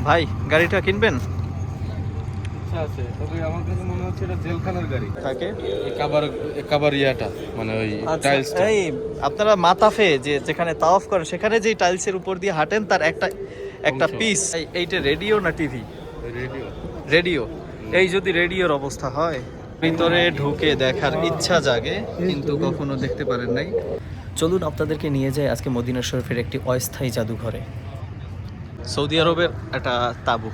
ভাই গাড়িটা কিনবেন? ইচ্ছা আছে, তবে আমার কাছে মনে হচ্ছে এটা জেলখানার গাড়ি থাকে কাবার ইয়াটা, মানে ওই টাইলসটা। এই আপনারা মাতাফে যেখানে তাওয়াফ করেন সেখানে যে টাইলসের উপর দিয়ে হাঁটেন তার একটা অংশ। পিস। এইটা রেডিও না টিভি? রেডিও। রেডিও। এই যদি রেডিওর অবস্থা হয়, ভিতরে ঢুকে দেখার ইচ্ছা জাগে, কিন্তু কখনো দেখতে পারেন নাই। চলুন আপনাদেরকে নিয়ে যাই আজকে মদিনা শরীফের একটি অস্থায়ী জাদুঘরে। সৌদি আরবের একটা তাঁবু,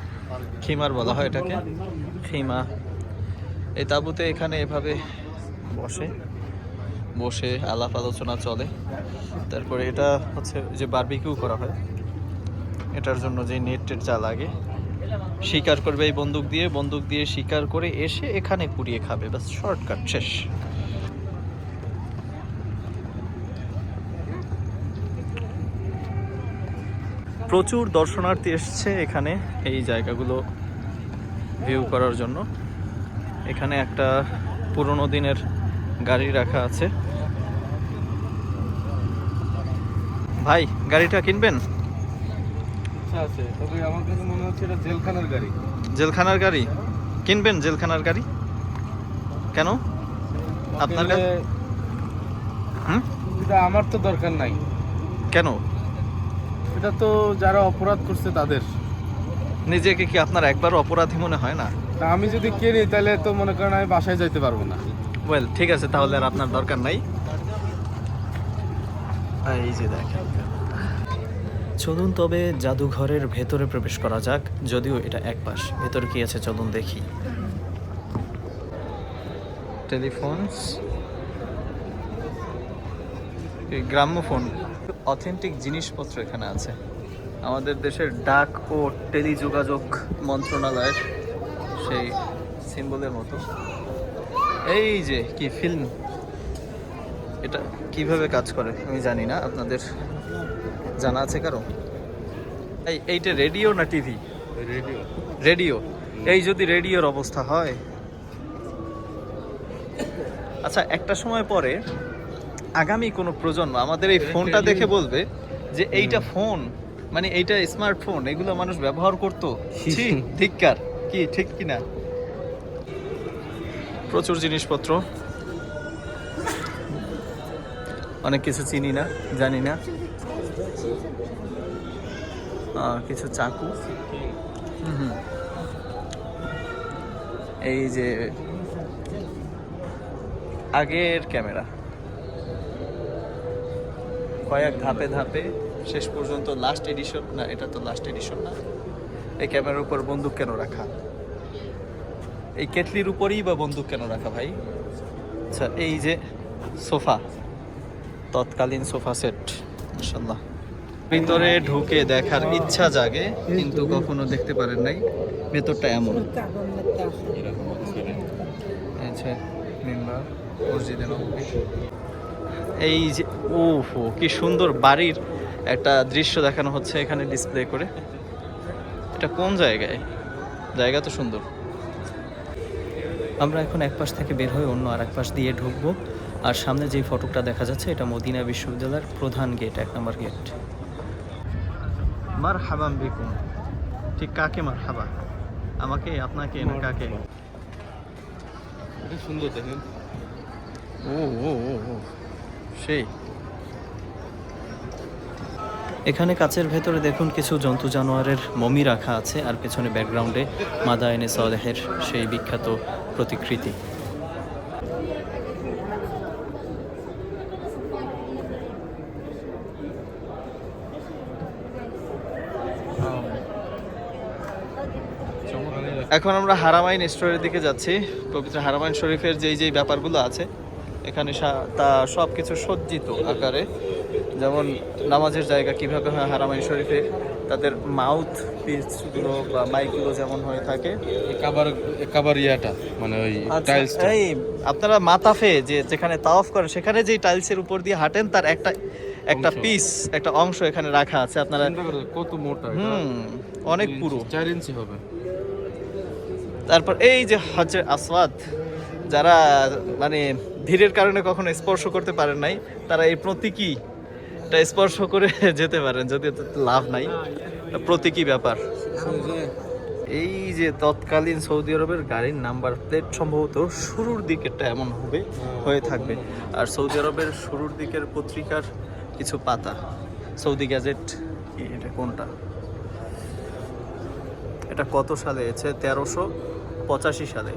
খিমার বলা হয় এটাকে, খিমা। এই তাঁবুতে এখানে এভাবে বসে আলাপ আলোচনা চলে। তারপরে এটা হচ্ছে যে বারবিকিউ করা হয়, এটার জন্য যে নেটের যা লাগে, শিকার করবে এই বন্দুক দিয়ে শিকার করে এসে এখানে পুড়িয়ে খাবে, বাস শর্টকাট শেষ। প্রচুর দর্শনার্থী এসছে এখানে এই জায়গাগুলো ভিউ করার জন্য। এখানে একটা পুরনো দিনের গাড়ি রাখা আছে। ভাই গাড়িটা কিনবেন? ইচ্ছা আছে, তবে আমার কাছে মনে হচ্ছে এটা জেলখানার গাড়ি। জেলখানার গাড়ি কিনবেন? জেলখানার গাড়ি কেন আপনার কাছে? এটা আমার তো দরকার নাই। কেন? এটা তো যারা অপরাধ করছে তাদের। নিজেকে কি আপনার একবার অপরাধী মনে হয় না? তা আমি যদি কিনি তাহলে তো মনে করেন আমি বাসায় যাইতে পারবো না। ওয়েল ঠিক আছে, তাহলে আর আপনার দরকার নাই। এই যে দেখেন, চলুন তবে জাদুঘরের ভেতরে প্রবেশ করা যাক, যদিও এটা এক পাশ। ভেতরে কি আছে চলুন দেখি। টেলিফোনস, গ্রামোফোন, অথেন্টিক জিনিসপত্র এখানে আছে। আমাদের দেশের ডাক ও টেলিযোগাযোগ মন্ত্রণালয়ের সেই সিম্বলের মতো। এই যে কি ফিল্ম, এটা কিভাবে কাজ করে আমি জানি না, আপনাদের জানা আছে কারো? এইটা রেডিও না টিভি? রেডিও। রেডিও। এই যদি রেডিওর অবস্থা হয়, আচ্ছা একটা সময় পরে আগামী কোনো প্রজন্ম আমাদের এই ফোনটা দেখে বলবে যে এইটা ফোন, মানে এইটা স্মার্টফোন, এগুলো মানুষ ব্যবহার করতো। ধিক্কার, কি ঠিক কিনা? প্রচুর জিনিসপত্র, অনেক কিছু চিনি না, জানি না। কিছু চাকু, এই যে আগের ক্যামেরা, কয়েক ধাপে ধাপে শেষ পর্যন্ত লাস্ট এডিশন। না, এটা তো লাস্ট এডিশন না। এই ক্যামেরার উপর বন্দুক কেন রাখা? এই কেটলির উপরেই বা বন্দুক কেন রাখা ভাই? আচ্ছা এই যে সোফা, তৎকালীন সোফা সেট, মাশাআল্লাহ। ভিতরে ঢুকে দেখার ইচ্ছা জাগে, কিন্তু কখনো দেখতে পারেন নাই। ভেতরটা এমন। এই যে ওহো, কি সুন্দর বাড়ির একটা দৃশ্য দেখানো হচ্ছে এখানে ডিসপ্লে করে। এটা কোন জায়গায়? জায়গা তো সুন্দর। আমরা এখন এক পাশ থেকে বের হয়ে অন্য আর এক পাশ দিয়ে ঢুকবো। আর সামনে যে ফটকটা দেখা যাচ্ছে এটা মদিনা বিশ্ববিদ্যালয়ের প্রধান গেট, 1 নম্বর গেট। মারহাবান বিকুম। ঠিক কাকে মারহাবা? আমাকে, আপনাকে, না কাকে? এটা সুন্দর দেখেন। ও ও ও ও সেই। এখানে কাচের ভেতরে দেখুন কিছু জন্তু জানোয়ারের মমি রাখা আছে, আর পেছনে ব্যাকগ্রাউন্ডে মাদায়েনে সালেহের সেই বিখ্যাত প্রতিকৃতি। এখন আমরা হারামাইন স্টোরের দিকে যাচ্ছি। পবিত্র হারামাইন শরীফের যেই ব্যাপারগুলো আছে এখানে তা সব কিছু সজ্জিত আকারে। যেমন নামাজের জায়গা কিভাবে হয় হারামাইন শরীফে, তাদের মাউথ পিসগুলো বা মাইকগুলো যেমন হয়ে থাকে। কাবার ইয়াটা, মানে ওই টাইলসটা। এই আপনারা মাতাফে যেখানে তাওয়াফ করেন সেখানে যেই টাইলসের উপর দিয়ে হাঁটেন তার একটা পিস, একটা অংশ এখানে রাখা আছে। আপনারা কত মোটা! অনেক পুরো, 4 ইঞ্চি হবে। তারপর এই যে হজরে আসওয়াদ, যারা মানে ধীরের কারণে কখনো স্পর্শ করতে পারেন নাই, তারা এই প্রতীকীটা স্পর্শ করে যেতে পারেন, যদি লাভ নাই। প্রতীকী ব্যাপার। ওই যে এই যে তৎকালীন সৌদি আরবের গাড়ির নাম্বার প্লেট সম্ভবত শুরুর দিকেরটা এমন হবে হয়ে থাকবে। আর সৌদি আরবের শুরুর দিকের পত্রিকার কিছু পাতা, সৌদি গ্যাজেট, এটা কোনটা, এটা কত সালে? আছে 1385 সালে।